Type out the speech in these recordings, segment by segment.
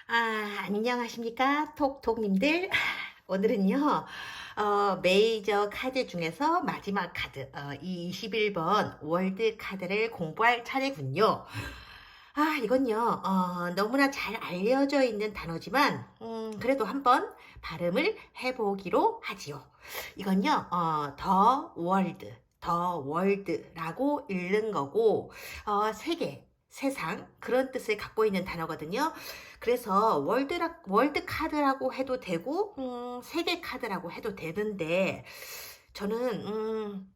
안녕하십니까, 톡톡님들. 오늘은요, 메이저 카드 중에서 마지막 카드, 이 21번 월드 카드를 공부할 차례군요. 이건요, 너무나 잘 알려져 있는 단어지만, 그래도 한번 발음을 해보기로 하지요. 이건요, 더 월드라고 읽는 거고, 세계, 세상, 그런 뜻을 갖고 있는 단어거든요. 그래서 월드 카드라고 해도 되고, 세계 카드라고 해도 되는데, 저는,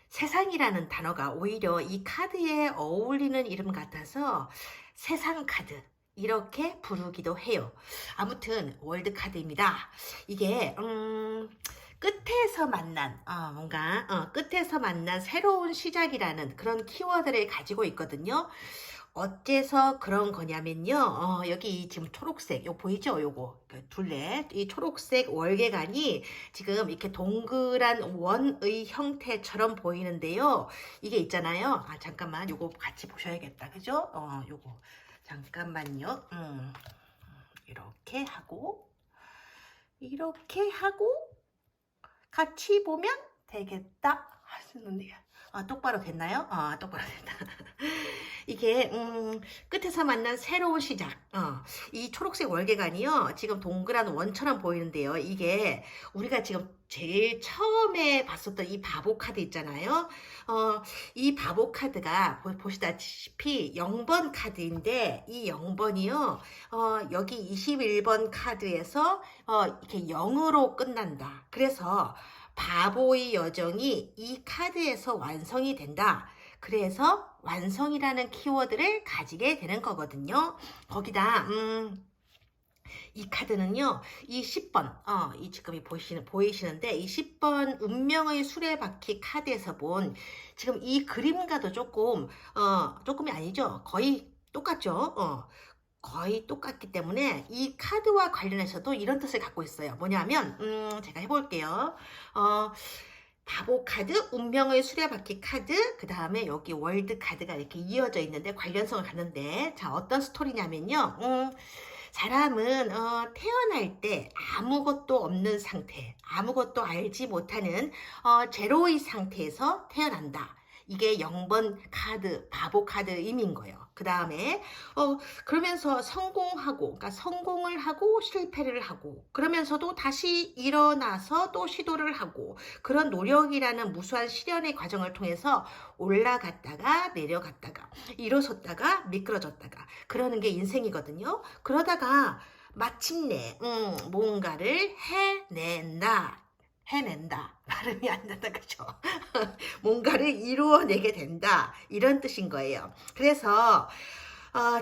세상이라는 단어가 오히려 이 카드에 어울리는 이름 같아서 세상 카드 이렇게 부르기도 해요. 아무튼 월드 카드입니다. 이게 끝에서 만난 끝에서 만난 새로운 시작이라는 그런 키워드를 가지고 있거든요. 어째서 그런 거냐면요. 여기 지금 초록색, 요 보이죠? 요거. 둘레. 이 초록색 월계관이 지금 이렇게 동그란 원의 형태처럼 보이는데요. 이게 있잖아요. 잠깐만. 요거 같이 보셔야겠다. 그죠? 요거. 잠깐만요. 이렇게 하고, 같이 보면 되겠다. 하시는데. 똑바로 됐나요? 똑바로 됐다. 이게 끝에서 만난 새로운 시작. 이 초록색 월계관이요. 지금 동그란 원처럼 보이는데요. 이게 우리가 지금 제일 처음에 봤었던 이 바보 카드 있잖아요. 이 바보 카드가 보시다시피 0번 카드인데 이 0번이요. 여기 21번 카드에서 이렇게 0으로 끝난다. 그래서 바보의 여정이 이 카드에서 완성이 된다. 그래서 완성이라는 키워드를 가지게 되는 거거든요. 거기다 이 카드는요, 이 10번, 이 지금 보이시는데, 이 10번 운명의 수레바퀴 카드에서 본, 지금 이 그림과도 조금이 아니죠. 거의 똑같죠. 거의 똑같기 때문에 이 카드와 관련해서도 이런 뜻을 갖고 있어요. 뭐냐면, 제가 해볼게요. 바보 카드, 운명의 수레바퀴 카드, 그 다음에 여기 월드 카드가 이렇게 이어져 있는데 관련성을 갖는데, 자, 어떤 스토리냐면요. 사람은 태어날 때 아무것도 없는 상태, 아무것도 알지 못하는 제로의 상태에서 태어난다. 이게 0번 카드, 바보 카드 의미인 거예요. 그 다음에 그러면서 그러니까 성공을 하고 실패를 하고, 그러면서도 다시 일어나서 또 시도를 하고, 그런 노력이라는 무수한 시련의 과정을 통해서 올라갔다가 내려갔다가 일어섰다가 미끄러졌다가 그러는 게 인생이거든요. 그러다가 마침내 뭔가를 해낸다. 발음이 안 난다, 그죠? 뭔가를 이루어내게 된다. 이런 뜻인 거예요. 그래서,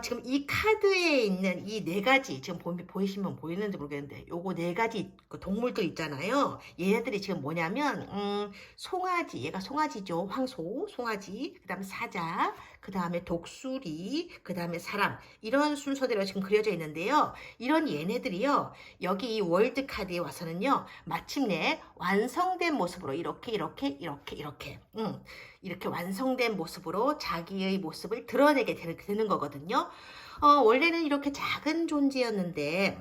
지금 이 카드에 있는 이 네 가지, 지금 보이시면 보이는지 모르겠는데, 요거 네 가지 그 동물들 있잖아요. 얘네들이 지금 뭐냐면, 송아지, 얘가 송아지죠. 송아지, 그 다음에 사자, 그 다음에 독수리, 그 다음에 사람. 이런 순서대로 지금 그려져 있는데요. 이런 얘네들이요. 여기 이 월드 카드에 와서는요. 마침내 완성된 모습으로 이렇게 완성된 모습으로 자기의 모습을 드러내게 되는 거거든요. 원래는 이렇게 작은 존재였는데,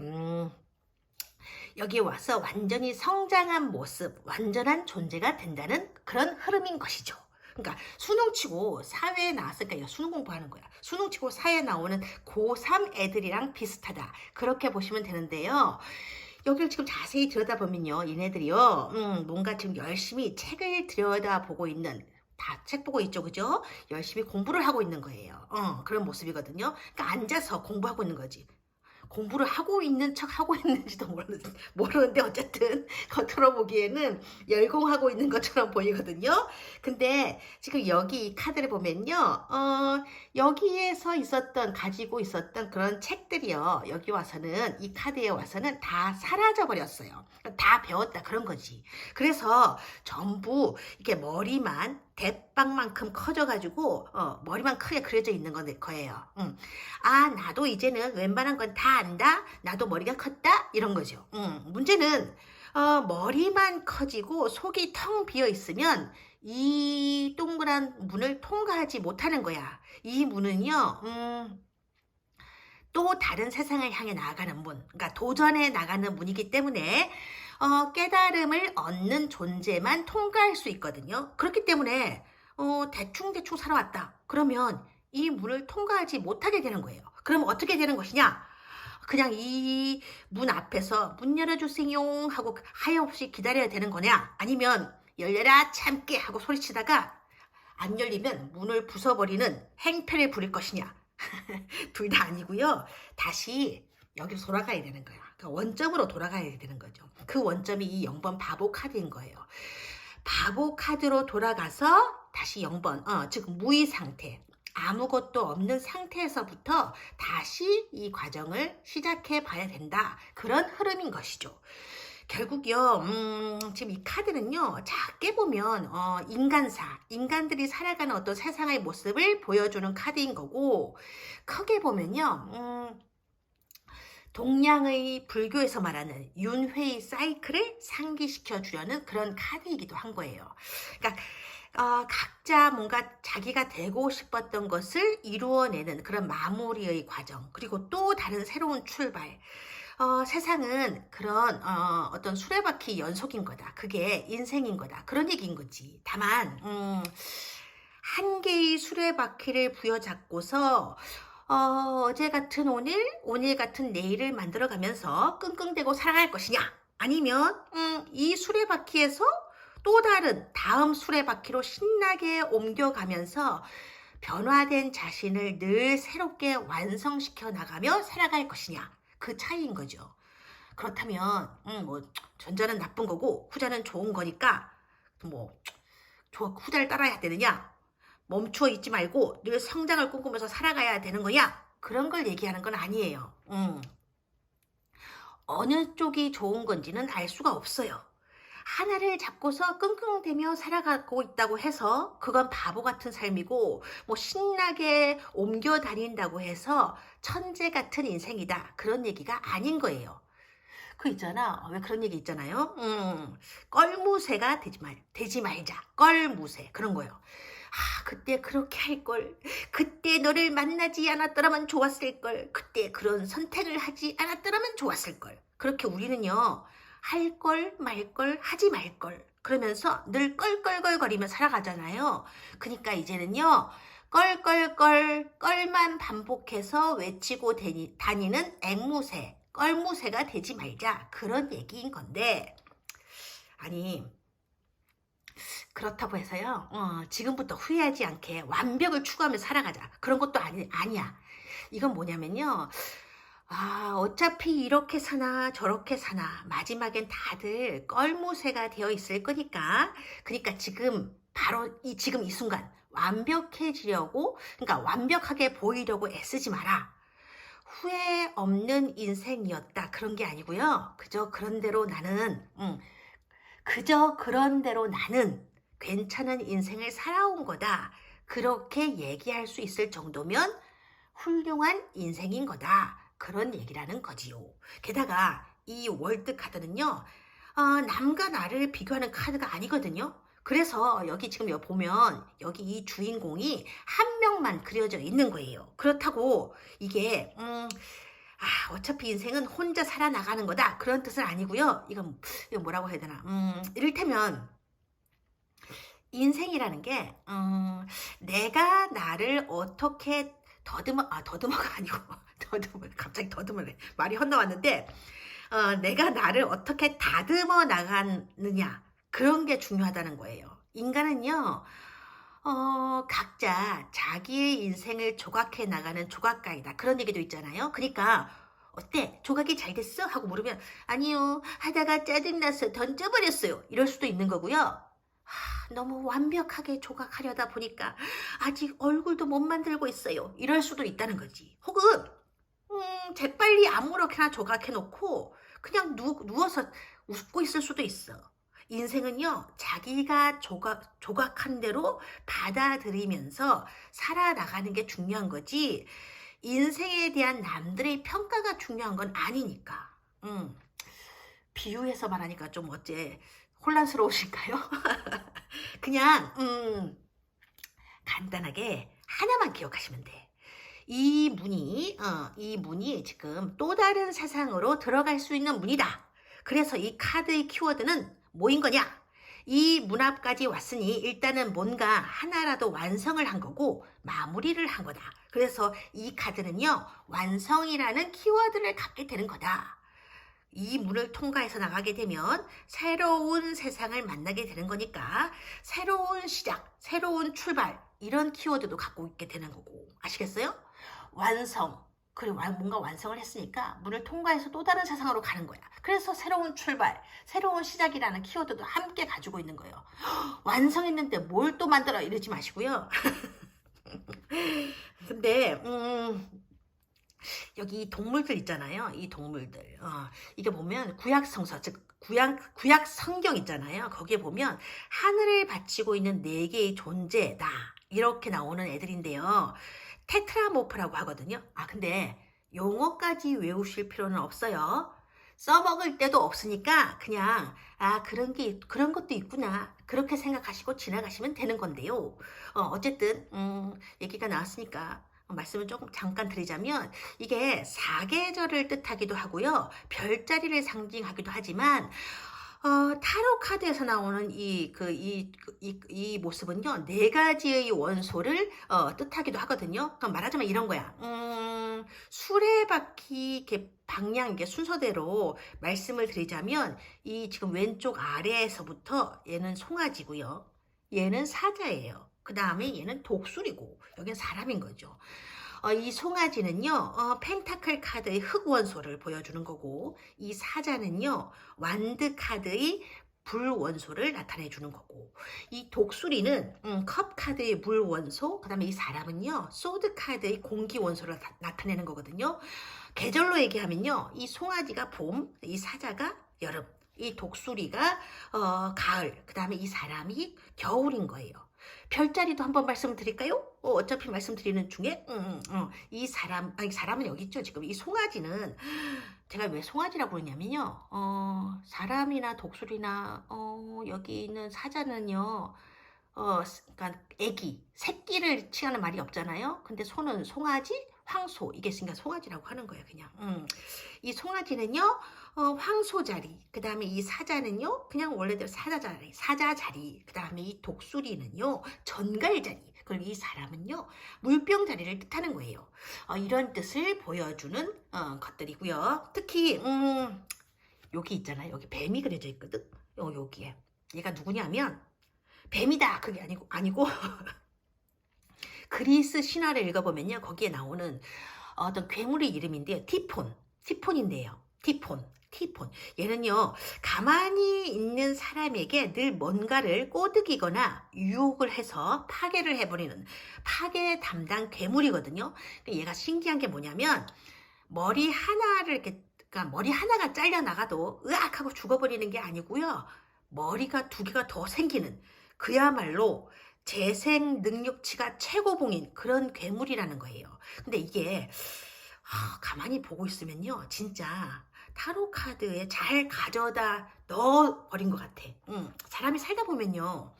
여기 와서 완전히 성장한 모습, 완전한 존재가 된다는 그런 흐름인 것이죠. 그러니까 수능치고 사회에 나왔으니까 수능 공부하는 거야. 수능치고 사회에 나오는 고3 애들이랑 비슷하다. 그렇게 보시면 되는데요. 여기를 지금 자세히 들여다보면요. 얘네들이요. 뭔가 지금 열심히 책을 들여다보고 있는, 다 책 보고 있죠. 그죠? 열심히 공부를 하고 있는 거예요. 그런 모습이거든요. 그러니까 앉아서 공부하고 있는 거지. 공부를 하고 있는 척 하고 있는지도 모르는데 어쨌든 겉으로 보기에는 열공하고 있는 것처럼 보이거든요. 근데 지금 여기 이 카드를 보면요. 여기에서 가지고 있었던 그런 책들이요. 여기 와서는, 이 카드에 와서는 다 사라져 버렸어요. 다 배웠다 그런 거지. 그래서 전부 이렇게 머리만 대빵만큼 커져가지고 머리만 크게 그려져 있는 거예요. 나도 이제는 웬만한 건 다 안다. 나도 머리가 컸다. 이런 거죠. 문제는 머리만 커지고 속이 텅 비어 있으면 이 동그란 문을 통과하지 못하는 거야. 이 문은요. 또 다른 세상을 향해 나아가는 문, 그러니까 도전해 나가는 문이기 때문에 깨달음을 얻는 존재만 통과할 수 있거든요. 그렇기 때문에 대충 살아왔다. 그러면 이 문을 통과하지 못하게 되는 거예요. 그럼 어떻게 되는 것이냐? 그냥 이 문 앞에서 문 열어주세요 하고 하염없이 기다려야 되는 거냐? 아니면 열려라 참깨 하고 소리치다가 안 열리면 문을 부숴버리는 행패를 부릴 것이냐? 둘 다 아니고요. 다시 여기로 돌아가야 되는 거예요. 그러니까 원점으로 돌아가야 되는 거죠. 그 원점이 이 0번 바보 카드인 거예요. 바보 카드로 돌아가서 다시 0번, 즉 무의 상태, 아무것도 없는 상태에서부터 다시 이 과정을 시작해 봐야 된다. 그런 흐름인 것이죠. 결국요, 지금 이 카드는요, 작게 보면, 인간들이 살아가는 어떤 세상의 모습을 보여주는 카드인 거고, 크게 보면요, 동양의 불교에서 말하는 윤회의 사이클을 상기시켜 주려는 그런 카드이기도 한 거예요. 그러니까, 각자 뭔가 자기가 되고 싶었던 것을 이루어내는 그런 마무리의 과정, 그리고 또 다른 새로운 출발, 세상은 그런 어떤 수레바퀴 연속인 거다. 그게 인생인 거다. 그런 얘기인 거지. 다만 한 개의 수레바퀴를 부여잡고서 어제 같은 오늘 같은 내일을 만들어가면서 끙끙대고 살아갈 것이냐? 아니면 이 수레바퀴에서 또 다른 다음 수레바퀴로 신나게 옮겨가면서 변화된 자신을 늘 새롭게 완성시켜 나가며 살아갈 것이냐? 그 차이인 거죠. 그렇다면 전자는 나쁜 거고 후자는 좋은 거니까 후자를 따라야 되느냐? 멈춰 있지 말고 늘 성장을 꿈꾸면서 살아가야 되는 거냐? 그런 걸 얘기하는 건 아니에요. 어느 쪽이 좋은 건지는 알 수가 없어요. 하나를 잡고서 끙끙대며 살아가고 있다고 해서 그건 바보 같은 삶이고 신나게 옮겨 다닌다고 해서 천재 같은 인생이다. 그런 얘기가 아닌 거예요. 왜 그런 얘기 있잖아요. 껄무새가 되지 말자. 껄무새. 그런 거예요. 그때 그렇게 할걸. 그때 너를 만나지 않았더라면 좋았을걸. 그때 그런 선택을 하지 않았더라면 좋았을걸. 그렇게 우리는요. 할걸 말걸 하지 말걸 그러면서 늘 껄껄껄거리며 살아가잖아요. 그러니까 이제는요. 껄만 반복해서 외치고 다니는 앵무새, 껄무새가 되지 말자. 그런 얘기인 건데 아니 그렇다고 해서요. 지금부터 후회하지 않게 완벽을 추구하며 살아가자. 그런 것도 아니야. 이건 뭐냐면요. 어차피 이렇게 사나 저렇게 사나 마지막엔 다들 껄무새가 되어 있을 거니까 그러니까 지금 지금 이 순간 완벽해지려고 그러니까 완벽하게 보이려고 애쓰지 마라. 후회 없는 인생이었다 그런 게 아니고요. 그저 그런 대로 나는 괜찮은 인생을 살아온 거다. 그렇게 얘기할 수 있을 정도면 훌륭한 인생인 거다. 그런 얘기라는 거지요. 게다가 이 월드 카드는요. 남과 나를 비교하는 카드가 아니거든요. 그래서 여기 지금 보면 여기 이 주인공이 한 명만 그려져 있는 거예요. 그렇다고 이게 어차피 인생은 혼자 살아나가는 거다. 그런 뜻은 아니고요. 이건 뭐라고 해야 되나. 이를테면 인생이라는 게 내가 나를 어떻게 더듬어가 아니고 갑자기 더듬으래. 말이 헛나왔는데 내가 나를 어떻게 다듬어 나가느냐 그런 게 중요하다는 거예요. 인간은요 각자 자기의 인생을 조각해 나가는 조각가이다 그런 얘기도 있잖아요. 그러니까 어때? 조각이 잘 됐어? 하고 물으면 아니요 하다가 짜증나서 던져버렸어요. 이럴 수도 있는 거고요. 너무 완벽하게 조각하려다 보니까 아직 얼굴도 못 만들고 있어요. 이럴 수도 있다는 거지. 혹은 재빨리 아무렇게나 조각해놓고 그냥 누워서 웃고 있을 수도 있어. 인생은요. 자기가 조각한 대로 받아들이면서 살아나가는 게 중요한 거지 인생에 대한 남들의 평가가 중요한 건 아니니까. 비유해서 말하니까 좀 혼란스러우신가요? 그냥 간단하게 하나만 기억하시면 돼. 이 문이 지금 또 다른 세상으로 들어갈 수 있는 문이다. 그래서 이 카드의 키워드는 뭐인 거냐? 이 문 앞까지 왔으니 일단은 뭔가 하나라도 완성을 한 거고 마무리를 한 거다. 그래서 이 카드는요, 완성이라는 키워드를 갖게 되는 거다. 이 문을 통과해서 나가게 되면 새로운 세상을 만나게 되는 거니까 새로운 시작, 새로운 출발, 이런 키워드도 갖고 있게 되는 거고. 아시겠어요? 완성. 그리고 뭔가 완성을 했으니까 문을 통과해서 또 다른 세상으로 가는 거야. 그래서 새로운 출발, 새로운 시작이라는 키워드도 함께 가지고 있는 거예요. 완성했는데 뭘 또 만들어 이러지 마시고요. 근데 여기 동물들 있잖아요. 이 동물들. 이게 보면 구약성서, 즉 구약 성경 있잖아요. 거기에 보면 하늘을 바치고 있는 4개의 존재다. 이렇게 나오는 애들인데요. 테트라모프라고 하거든요. 근데 용어까지 외우실 필요는 없어요. 써먹을 때도 없으니까 그냥 그런 것도 있구나, 그렇게 생각하시고 지나가시면 되는 건데요. 어쨌든 얘기가 나왔으니까 말씀을 조금 잠깐 드리자면, 이게 사계절을 뜻하기도 하고요, 별자리를 상징하기도 하지만 타로 카드에서 나오는 이 모습은요, 4가지의 원소를 뜻하기도 하거든요. 그럼 말하자면 이런 거야. 수레바퀴 이렇게 방향, 이게 순서대로 말씀을 드리자면, 이 지금 왼쪽 아래에서부터 얘는 송아지고요, 얘는 사자예요. 그 다음에 얘는 독수리고, 여기는 사람인 거죠. 이 송아지는요, 펜타클 카드의 흑 원소를 보여주는 거고, 이 사자는요, 완드 카드의 불 원소를 나타내 주는 거고, 이 독수리는 컵 카드의 물 원소, 그 다음에 이 사람은요, 소드 카드의 공기 원소를 나타내는 거거든요. 계절로 얘기하면요, 이 송아지가 봄, 이 사자가 여름, 이 독수리가 가을, 그 다음에 이 사람이 겨울인 거예요. 별자리도 한번 말씀드릴까요? 어차피 말씀드리는 중에 이 사람은 여기 있죠. 지금 이 송아지는, 제가 왜 송아지라고 그러냐면요, 사람이나 독수리나 여기 있는 사자는요, 그러니까 새끼를 칭하는 말이 없잖아요. 근데 소는 송아지, 황소, 이게 있으니까 송아지라고 하는 거예요, 그냥. 이 송아지는요, 황소 자리, 그 다음에 이 사자는요, 그냥 원래대로 사자 자리, 그 다음에 이 독수리는요, 전갈 자리, 그리고 이 사람은요, 물병 자리를 뜻하는 거예요. 이런 뜻을 보여주는 것들이고요. 특히 여기 있잖아요. 여기 뱀이 그려져 있거든. 여기에 얘가 누구냐면 뱀이다. 그게 아니고 그리스 신화를 읽어보면요, 거기에 나오는 어떤 괴물의 이름인데요, 티폰인데요. 티폰. 얘는요, 가만히 있는 사람에게 늘 뭔가를 꼬드기거나 유혹을 해서 파괴를 해버리는 파괴 담당 괴물이거든요. 얘가 신기한 게 뭐냐면, 그러니까 머리 하나가 잘려나가도 으악 하고 죽어버리는 게 아니고요, 머리가 2개가 더 생기는, 그야말로 재생 능력치가 최고봉인 그런 괴물이라는 거예요. 근데 이게 가만히 보고 있으면요, 진짜 타로 카드에 잘 가져다 넣어버린 것 같아. 사람이 살다 보면요,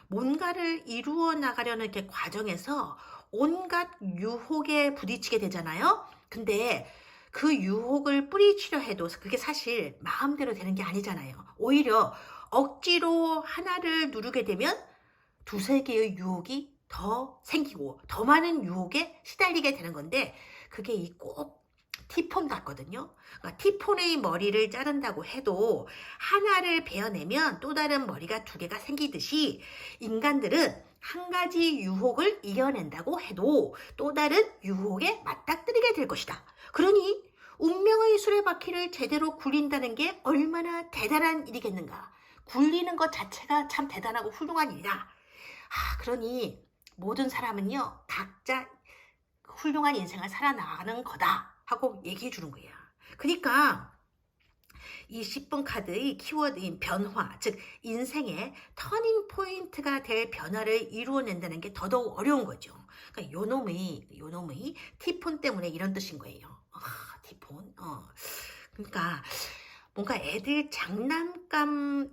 뭔가를 이루어 나가려는 이렇게 과정에서 온갖 유혹에 부딪히게 되잖아요. 근데 그 유혹을 뿌리치려 해도 그게 사실 마음대로 되는 게 아니잖아요. 오히려 억지로 하나를 누르게 되면 2-3개의 유혹이 더 생기고 더 많은 유혹에 시달리게 되는 건데, 그게 꼭 티폰 같거든요. 그러니까 티폰의 머리를 자른다고 해도 하나를 베어내면 또 다른 머리가 2개가 생기듯이, 인간들은 한 가지 유혹을 이겨낸다고 해도 또 다른 유혹에 맞닥뜨리게 될 것이다. 그러니 운명의 수레바퀴를 제대로 굴린다는 게 얼마나 대단한 일이겠는가. 굴리는 것 자체가 참 대단하고 훌륭한 일이다. 그러니 모든 사람은요, 각자 훌륭한 인생을 살아나가는 거다 하고 얘기해 주는 거야. 그러니까 이 10번 카드의 키워드인 변화, 즉 인생의 터닝 포인트가 될 변화를 이루어낸다는 게 더더욱 어려운 거죠. 그러니까 요놈의 티폰 때문에 이런 뜻인 거예요. 티폰. 그러니까 뭔가 애들 장난감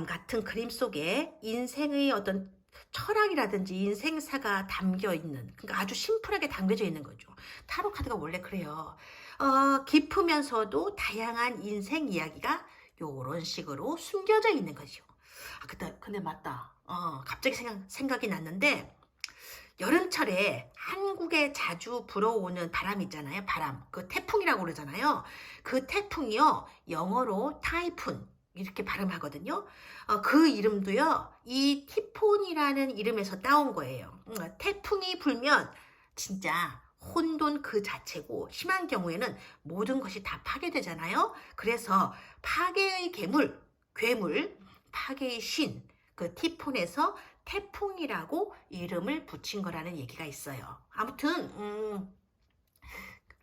같은 그림 속에 인생의 어떤 철학이라든지 인생사가 담겨 있는, 그러니까 아주 심플하게 담겨져 있는 거죠. 타로 카드가 원래 그래요. 깊으면서도 다양한 인생 이야기가 요런 식으로 숨겨져 있는 거죠. 근데 맞다. 갑자기 생각이 났는데, 여름철에 한국에 자주 불어오는 바람 있잖아요. 바람. 그 태풍이라고 그러잖아요. 그 태풍이요. 영어로 타이푼. 이렇게 발음하거든요. 그 이름도요. 이 티폰이라는 이름에서 따온 거예요. 태풍이 불면 진짜 혼돈 그 자체고, 심한 경우에는 모든 것이 다 파괴되잖아요. 그래서 파괴의 괴물, 파괴의 신, 그 티폰에서 태풍이라고 이름을 붙인 거라는 얘기가 있어요. 아무튼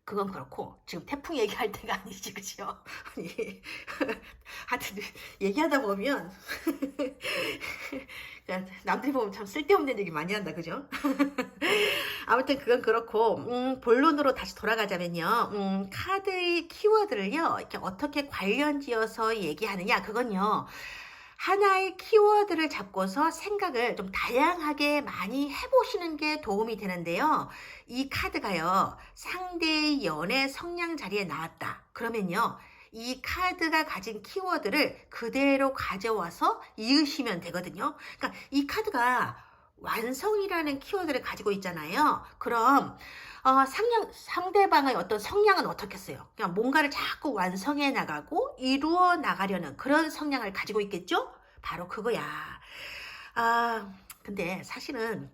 그건 그렇고, 지금 태풍 얘기할 때가 아니지, 그죠? 아니, 하여튼 얘기하다 보면 남들이 보면 참 쓸데없는 얘기 많이 한다, 그죠? 아무튼 그건 그렇고, 본론으로 다시 돌아가자면요. 카드의 키워드를요, 이렇게 어떻게 관련지어서 얘기하느냐, 그건요, 하나의 키워드를 잡고서 생각을 좀 다양하게 많이 해보시는 게 도움이 되는데요. 이 카드가요, 상대의 연애 성향 자리에 나왔다. 그러면요, 이 카드가 가진 키워드를 그대로 가져와서 이으시면 되거든요. 그러니까 이 카드가 완성이라는 키워드를 가지고 있잖아요. 그럼 상대방의 어떤 성향은 어떻겠어요? 그냥 뭔가를 자꾸 완성해 나가고 이루어 나가려는 그런 성향을 가지고 있겠죠? 바로 그거야. 근데 사실은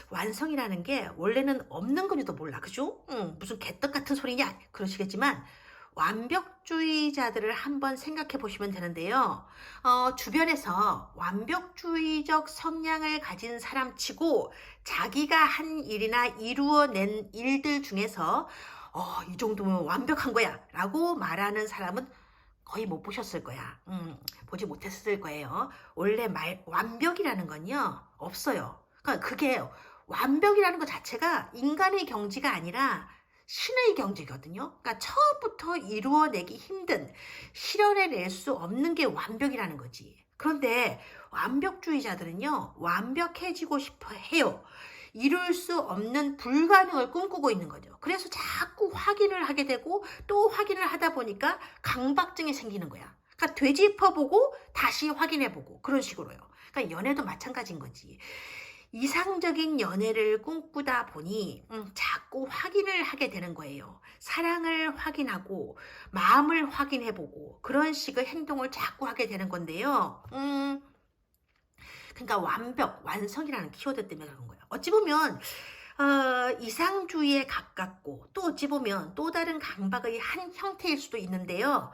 완성이라는 게 원래는 없는 건지도 몰라. 그죠? 무슨 개떡 같은 소리냐? 그러시겠지만 완벽주의자들을 한번 생각해 보시면 되는데요. 주변에서 완벽주의적 성향을 가진 사람치고 자기가 한 일이나 이루어낸 일들 중에서 이 정도면 완벽한 거야 라고 말하는 사람은 거의 못 보셨을 거야. 보지 못했을 거예요. 원래 완벽이라는 건요, 없어요. 그러니까 그게 완벽이라는 것 자체가 인간의 경지가 아니라 신의 경지거든요. 그러니까 처음부터 이루어내기 힘든, 실현해낼 수 없는 게 완벽이라는 거지. 그런데 완벽주의자들은요, 완벽해지고 싶어 해요. 이룰 수 없는 불가능을 꿈꾸고 있는 거죠. 그래서 자꾸 확인을 하게 되고 또 확인을 하다 보니까 강박증이 생기는 거야. 그러니까 되짚어보고 다시 확인해보고 그런 식으로요. 그러니까 연애도 마찬가지인 거지. 이상적인 연애를 꿈꾸다 보니 자꾸 확인을 하게 되는 거예요. 사랑을 확인하고 마음을 확인해보고 그런 식의 행동을 자꾸 하게 되는 건데요. 그러니까 완성이라는 키워드 때문에 그런 거예요. 어찌 보면 이상주의에 가깝고 또 어찌 보면 또 다른 강박의 한 형태일 수도 있는데요.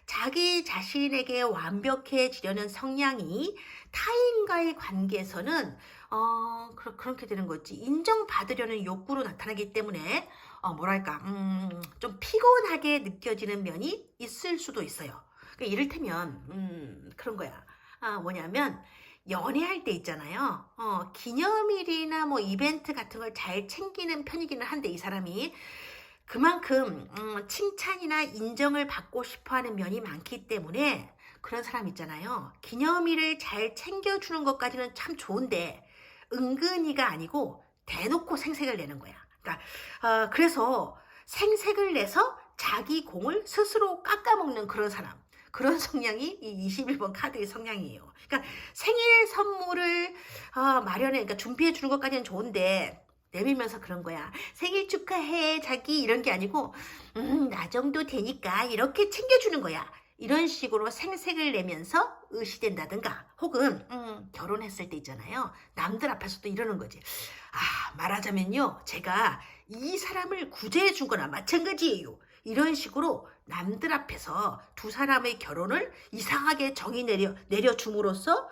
자기 자신에게 완벽해지려는 성향이 타인과의 관계에서는 그렇게 되는 거지. 인정받으려는 욕구로 나타나기 때문에 뭐랄까 좀 피곤하게 느껴지는 면이 있을 수도 있어요. 그러니까 이를테면 그런 거야. 뭐냐면 연애할 때 있잖아요. 기념일이나 뭐 이벤트 같은 걸 잘 챙기는 편이기는 한데 이 사람이 그만큼 칭찬이나 인정을 받고 싶어하는 면이 많기 때문에 그런 사람 있잖아요. 기념일을 잘 챙겨주는 것까지는 참 좋은데 은근히가 아니고 대놓고 생색을 내는 거야. 그러니까 그래서 생색을 내서 자기 공을 스스로 깎아먹는 그런 사람. 그런 성향이 이 21번 카드의 성향이에요. 그러니까 생일 선물을 마련해, 그러니까 준비해 주는 것까지는 좋은데 내밀면서 그런 거야. 생일 축하해 자기 이런 게 아니고 나 정도 되니까 이렇게 챙겨주는 거야. 이런 식으로 생색을 내면서 의시된다든가 혹은 결혼했을 때 있잖아요. 남들 앞에서도 이러는 거지. 말하자면요. 제가 이 사람을 구제해 준 거나 마찬가지예요. 이런 식으로 남들 앞에서 두 사람의 결혼을 이상하게 정의 내려줌으로써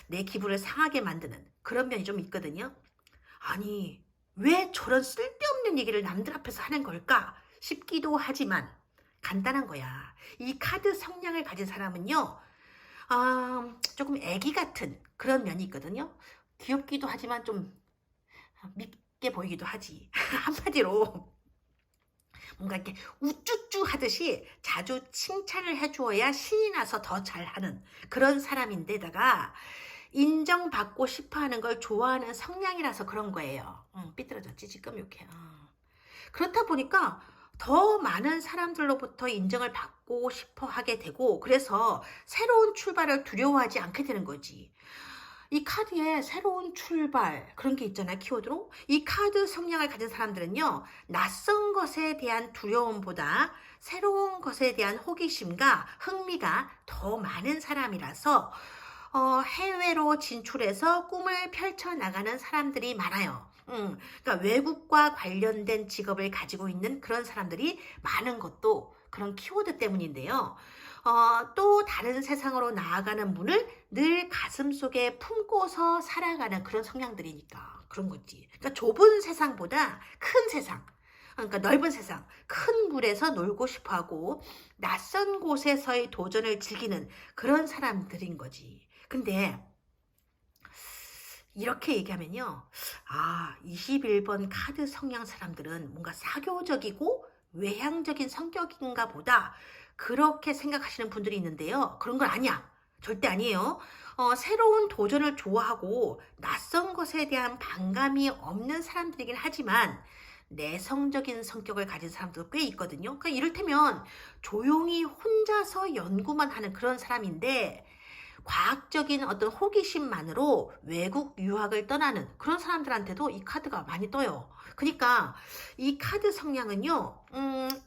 내 기분을 상하게 만드는 그런 면이 좀 있거든요. 아니 왜 저런 쓸데없는 얘기를 남들 앞에서 하는 걸까 싶기도 하지만 간단한 거야. 이 카드 성향을 가진 사람은요. 조금 애기 같은 그런 면이 있거든요. 귀엽기도 하지만 좀 밉게 보이기도 하지. 한마디로 뭔가 이렇게 우쭈쭈 하듯이 자주 칭찬을 해주어야 신이 나서 더 잘하는 그런 사람인데다가 인정받고 싶어 하는 걸 좋아하는 성향이라서 그런 거예요. 삐뚤어졌지, 지금 이렇게. 그렇다 보니까 더 많은 사람들로부터 인정을 받고 싶어 하게 되고, 그래서 새로운 출발을 두려워하지 않게 되는 거지. 이 카드에 새로운 출발 그런 게 있잖아요. 키워드로. 이 카드 성향을 가진 사람들은요, 낯선 것에 대한 두려움보다 새로운 것에 대한 호기심과 흥미가 더 많은 사람이라서 해외로 진출해서 꿈을 펼쳐나가는 사람들이 많아요. 그러니까 외국과 관련된 직업을 가지고 있는 그런 사람들이 많은 것도 그런 키워드 때문인데요. 또 다른 세상으로 나아가는 문을 늘 가슴속에 품고서 살아가는 그런 성향들이니까 그런 거지. 그러니까 좁은 세상보다 큰 세상, 그러니까 넓은 세상, 큰 물에서 놀고 싶어하고 낯선 곳에서의 도전을 즐기는 그런 사람들인 거지. 근데 이렇게 얘기하면요, 21번 카드 성향 사람들은 뭔가 사교적이고 외향적인 성격인가 보다, 그렇게 생각하시는 분들이 있는데요. 그런 건 아니야. 절대 아니에요. 새로운 도전을 좋아하고 낯선 것에 대한 반감이 없는 사람들이긴 하지만 내성적인 성격을 가진 사람도 꽤 있거든요. 그러니까 이를테면 조용히 혼자서 연구만 하는 그런 사람인데, 과학적인 어떤 호기심만으로 외국 유학을 떠나는 그런 사람들한테도 이 카드가 많이 떠요. 그러니까 이 카드 성향은요,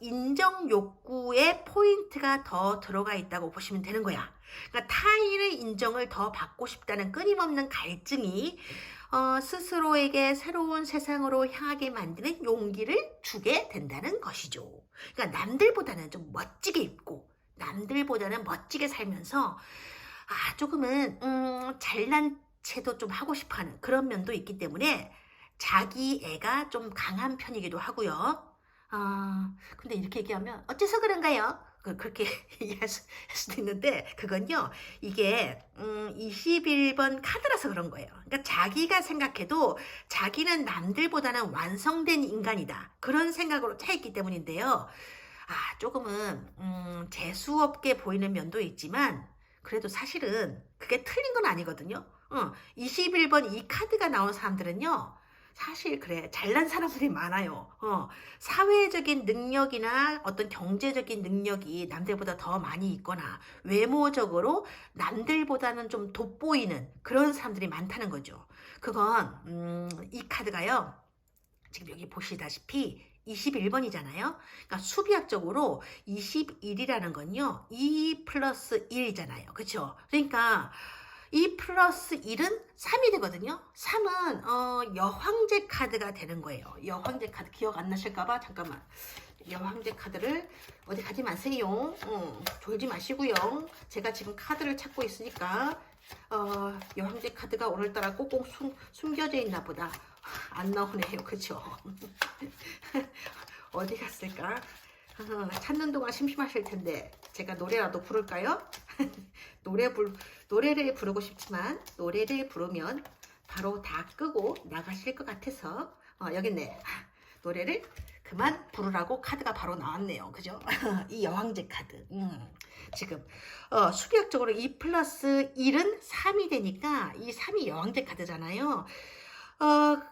인정 욕구에 포인트가 더 들어가 있다고 보시면 되는 거야. 그러니까 타인의 인정을 더 받고 싶다는 끊임없는 갈증이 스스로에게 새로운 세상으로 향하게 만드는 용기를 주게 된다는 것이죠. 그러니까 남들보다는 좀 멋지게 입고 남들보다는 멋지게 살면서 조금은 잘난 체도 좀 하고 싶어하는 그런 면도 있기 때문에 자기 애가 좀 강한 편이기도 하고요. 근데 이렇게 얘기하면 어째서 그런가요? 그렇게 얘기할 수도 있는데, 그건요, 이게 21번 카드라서 그런 거예요. 그러니까 자기가 생각해도 자기는 남들보다는 완성된 인간이다, 그런 생각으로 차있기 때문인데요. 조금은 재수없게 보이는 면도 있지만 그래도 사실은 그게 틀린 건 아니거든요. 21번 이 카드가 나온 사람들은요, 사실 그래, 잘난 사람들이 많아요. 사회적인 능력이나 어떤 경제적인 능력이 남들보다 더 많이 있거나 외모적으로 남들보다는 좀 돋보이는 그런 사람들이 많다는 거죠. 그건 이 카드가요, 지금 여기 보시다시피 21번이잖아요. 그러니까 수비학적으로 21이라는 건요, 2 플러스 1이잖아요. 그렇죠? 그러니까 2 플러스 1은 3이 되거든요. 3은 여황제 카드가 되는 거예요. 여황제 카드 기억 안 나실까봐 잠깐만. 여황제 카드를 어디 가지 마세요. 졸지 마시고요. 제가 지금 카드를 찾고 있으니까 여황제 카드가 오늘따라 꼭꼭 숨겨져 있나 보다. 안 나오네요. 그죠? 어디 갔을까? 찾는 동안 심심하실 텐데 제가 노래라도 부를까요? 노래를 부르고 싶지만 노래를 부르면 바로 다 끄고 나가실 것 같아서 여기 있네. 노래를 그만 부르라고 카드가 바로 나왔네요. 그죠? 이 여왕제 카드. 지금 수비학적으로 2 플러스 1은 3이 되니까 이 3이 여왕제 카드잖아요.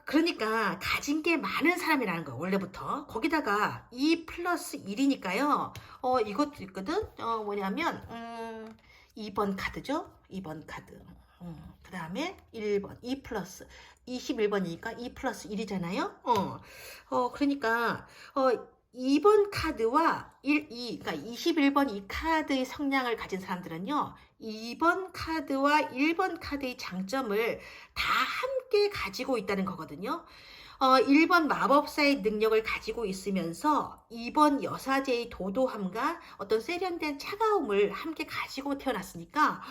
그러니까 가진 게 많은 사람이라는 거예요. 원래부터. 거기다가 2 플러스 1이니까요. 이것도 있거든. 뭐냐면 2번 카드죠. 2번 카드. 그 다음에 1번 2 플러스 21번이니까 2 플러스 1이잖아요. 그러니까 2번 카드와 그러니까 21번 이 카드의 성향을 가진 사람들은요, 2번 카드와 1번 카드의 장점을 다 함께 가지고 있다는 거거든요. 1번 마법사의 능력을 가지고 있으면서 2번 여사제의 도도함과 어떤 세련된 차가움을 함께 가지고 태어났으니까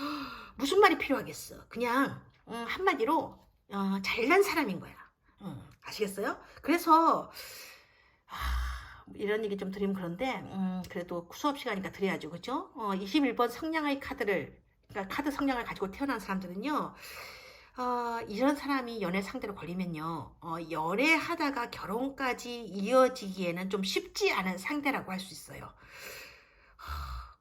무슨 말이 필요하겠어. 그냥 한마디로 잘난 사람인 거야. 아시겠어요? 그래서 이런 얘기 좀 드리면 그런데 그래도 수업 시간이니까 드려야죠. 그죠? 21번 성향의 그러니까 카드 성향을 가지고 태어난 사람들은요, 이런 사람이 연애 상대로 걸리면요, 연애하다가 결혼까지 이어지기에는 좀 쉽지 않은 상대라고 할 수 있어요.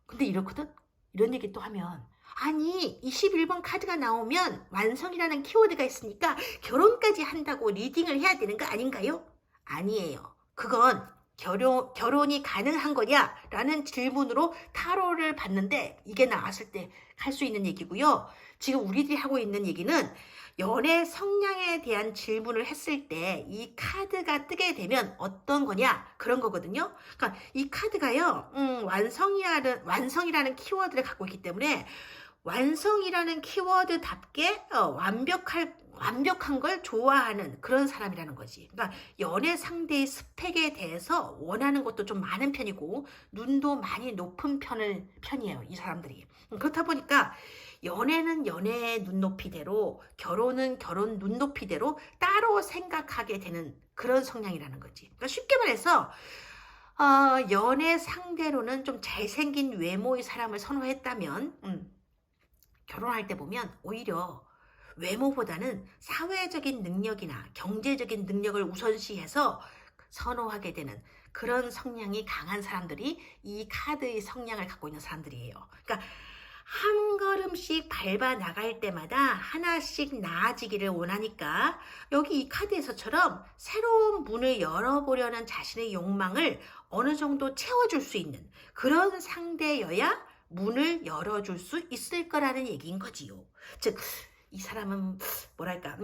근데 이렇거든? 이런 얘기 또 하면 아니 21번 카드가 나오면 완성이라는 키워드가 있으니까 결혼까지 한다고 리딩을 해야 되는 거 아닌가요? 아니에요. 그건 결혼이 가능한 거냐? 라는 질문으로 타로를 봤는데 이게 나왔을 때 할 수 있는 얘기고요. 지금 우리들이 하고 있는 얘기는 연애 성향에 대한 질문을 했을 때 이 카드가 뜨게 되면 어떤 거냐? 그런 거거든요. 그러니까 이 카드가요, 완성이라는 키워드를 갖고 있기 때문에 완성이라는 키워드답게 완벽한 걸 좋아하는 그런 사람이라는 거지. 그러니까 연애 상대의 스펙에 대해서 원하는 것도 좀 많은 편이고 눈도 많이 높은 편이에요. 이 사람들이. 그렇다 보니까 연애는 연애의 눈높이대로 결혼은 결혼 눈높이대로 따로 생각하게 되는 그런 성향이라는 거지. 그러니까 쉽게 말해서 연애 상대로는 좀 잘생긴 외모의 사람을 선호했다면 결혼할 때 보면 오히려 외모보다는 사회적인 능력이나 경제적인 능력을 우선시해서 선호하게 되는 그런 성향이 강한 사람들이 이 카드의 성향을 갖고 있는 사람들이에요. 그러니까 한 걸음씩 밟아 나갈 때마다 하나씩 나아지기를 원하니까 여기 이 카드에서처럼 새로운 문을 열어보려는 자신의 욕망을 어느 정도 채워줄 수 있는 그런 상대여야 문을 열어줄 수 있을 거라는 얘기인 거지요. 즉, 이 사람은 뭐랄까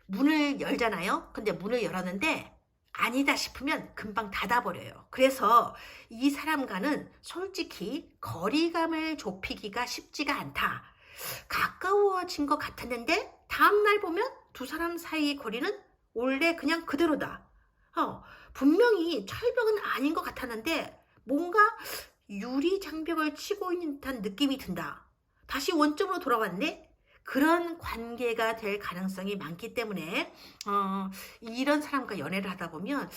문을 열잖아요. 근데 문을 열었는데 아니다 싶으면 금방 닫아버려요. 그래서 이 사람과는 솔직히 거리감을 좁히기가 쉽지가 않다. 가까워진 것 같았는데 다음날 보면 두 사람 사이의 거리는 원래 그냥 그대로다. 분명히 철벽은 아닌 것 같았는데 뭔가 유리 장벽을 치고 있는 듯한 느낌이 든다. 다시 원점으로 돌아왔네? 그런 관계가 될 가능성이 많기 때문에 이런 사람과 연애를 하다 보면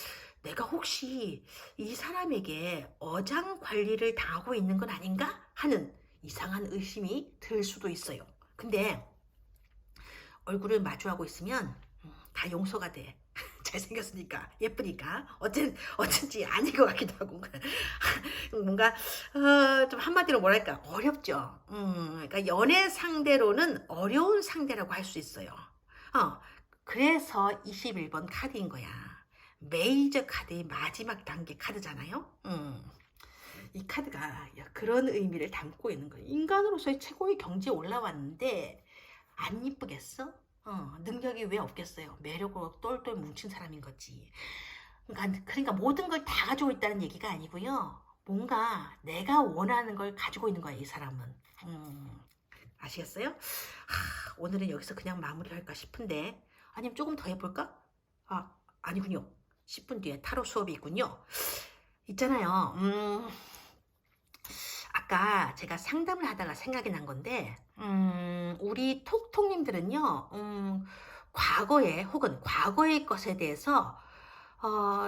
내가 혹시 이 사람에게 어장 관리를 당하고 있는 건 아닌가 하는 이상한 의심이 들 수도 있어요. 근데 얼굴을 마주하고 있으면 다 용서가 돼. 잘생겼으니까 예쁘니까 어쩐지 아닌 것 같기도 하고 뭔가 좀 한마디로 뭐랄까 어렵죠. 그러니까 연애 상대로는 어려운 상대라고 할 수 있어요. 그래서 21번 카드인 거야. 메이저 카드의 마지막 단계 카드잖아요. 이 카드가 그런 의미를 담고 있는 거예요. 인간으로서의 최고의 경지에 올라왔는데 안 이쁘겠어? 능력이 왜 없겠어요? 매력으로 똘똘 뭉친 사람인 거지. 그러니까 모든 걸 다 가지고 있다는 얘기가 아니고요. 뭔가 내가 원하는 걸 가지고 있는 거야, 이 사람은. 아시겠어요? 오늘은 여기서 그냥 마무리할까 싶은데 아니면 조금 더 해볼까? 아니군요. 10분 뒤에 타로 수업이 있군요. 있잖아요. 아까 제가 상담을 하다가 생각이 난 건데 우리 톡톡님들은요 과거에 혹은 과거의 것에 대해서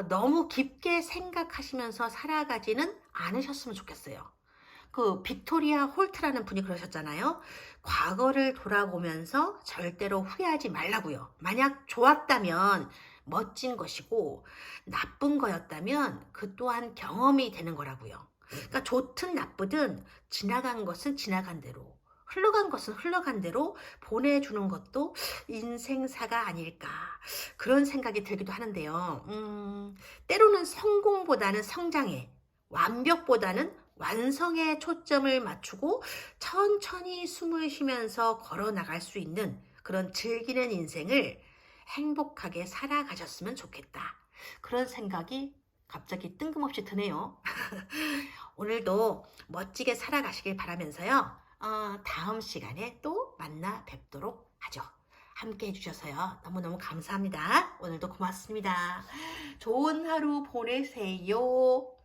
너무 깊게 생각하시면서 살아가지는 않으셨으면 좋겠어요. 그 빅토리아 홀트라는 분이 그러셨잖아요. 과거를 돌아보면서 절대로 후회하지 말라고요. 만약 좋았다면 멋진 것이고 나쁜 거였다면 그 또한 경험이 되는 거라고요. 그러니까 좋든 나쁘든 지나간 것은 지나간 대로, 흘러간 것은 흘러간 대로 보내주는 것도 인생사가 아닐까 그런 생각이 들기도 하는데요. 때로는 성공보다는 성장에, 완벽보다는 완성에 초점을 맞추고 천천히 숨을 쉬면서 걸어나갈 수 있는 그런 즐기는 인생을 행복하게 살아가셨으면 좋겠다. 그런 생각이 갑자기 뜬금없이 드네요. 오늘도 멋지게 살아가시길 바라면서요. 다음 시간에 또 만나 뵙도록 하죠. 함께 해주셔서요. 너무너무 감사합니다. 오늘도 고맙습니다. 좋은 하루 보내세요.